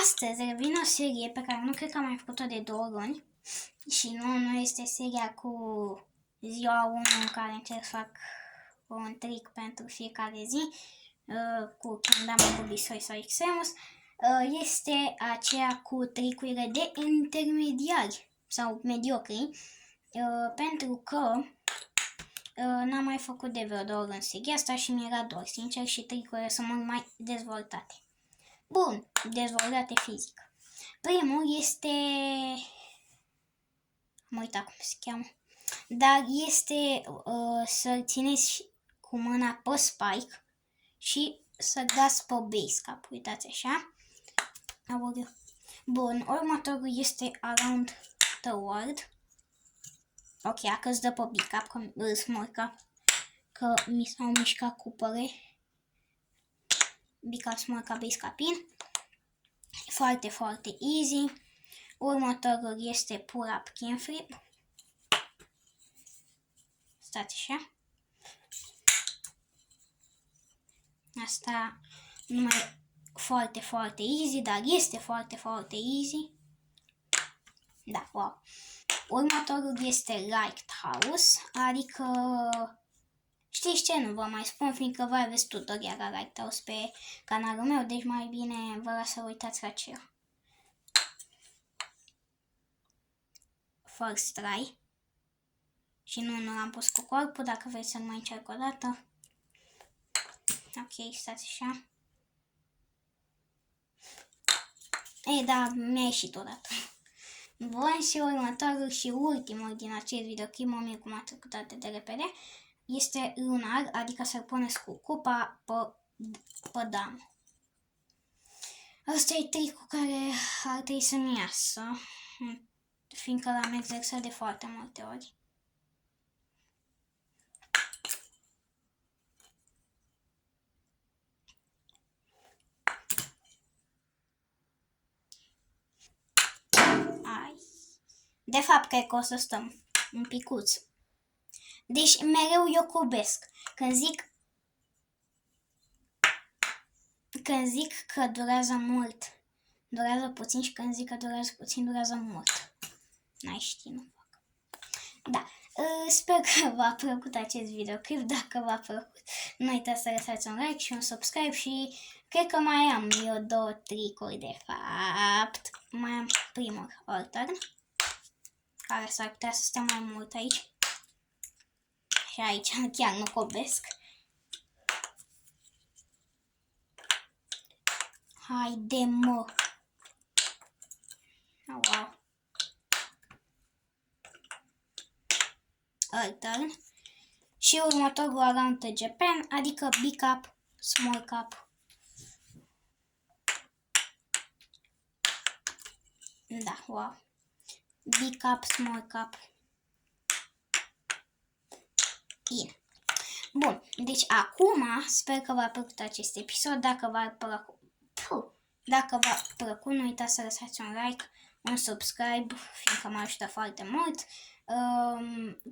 Astăzi revin o serie pe care nu cred că am mai făcut-o de 2 luni și nu este seria cu ziua 1 în care încerc să fac un trick pentru fiecare zi cu Kendama, cu Bisoi sau Extremus. Este aceea cu tricurile de intermediari sau mediocri, pentru că n-am mai făcut de vreo 2 ori în seria asta și mi-era dor, sincer, și tricurile sunt mult mai dezvoltate. Bun, dezvoltate fizic. Primul este... am uitat cum se cheamă. Dar este să țineți cu mâna pe spike și să dați pe base cap. Uitați așa. Bun, următorul este around the world. Ok, că îți dă pe bicap, că îți morca, că mi s-au mișcat cupăre. Bicap, smorca, base cap in. Foarte, foarte easy. Următorul este pull up can flip. Stați așa. Asta nu mai foarte, foarte easy, dar este foarte, foarte easy. Da, wow. Următorul este Lighthouse, adică știți ce, nu vă mai spun, fiindcă voi aveți tutorial la Lighthouse pe canalul meu, deci mai bine vă las să uitați la aceea. First try. Și nu l-am pus cu corpul, dacă vreți să-l mai încerc o dată. Ok, stați așa. Ei, da, mi-a ieșit odată. Bun, și următorul și ultimul din acest videoclip, mă mir cum a trecut atât de repede, este lunar, adică să-l puneți cu cupa pe damă. Asta e tricul care ar trebui să-mi iasă, fiindcă l-am exersat de foarte multe ori. De fapt, cred că o să stăm un picuț. Deci, mereu eu cubesc. Când zic că durează mult, durează puțin, și când zic că durează puțin, durează mult. N-ai ști, nu fac. Da, sper că v-a plăcut acest videoclip. Dacă v-a plăcut, nu uitați să lăsați un like și un subscribe și cred că mai am eu 2 tricuri de fapt. Mai am primul altern, care s-ar putea să stea mai mult aici. Și aici chiar nu cobesc. Haide, mă! Oh, wow! Altern. Și următorul around the Japan, adică big cap, small cap. Da, wow! Big cap, small cap. Bine. Bun, deci acum sper că v-a plăcut acest episod. Dacă v-a plăcut, nu uitați să lăsați un like, un subscribe, fiindcă mă ajută foarte mult.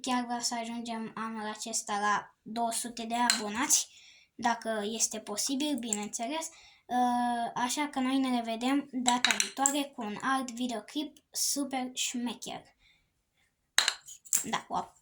Chiar vreau să ajungem anul acesta la 200 de abonați, dacă este posibil, bineînțeles. Așa că noi ne revedem data viitoare cu un alt videoclip super șmecher. Da, wow!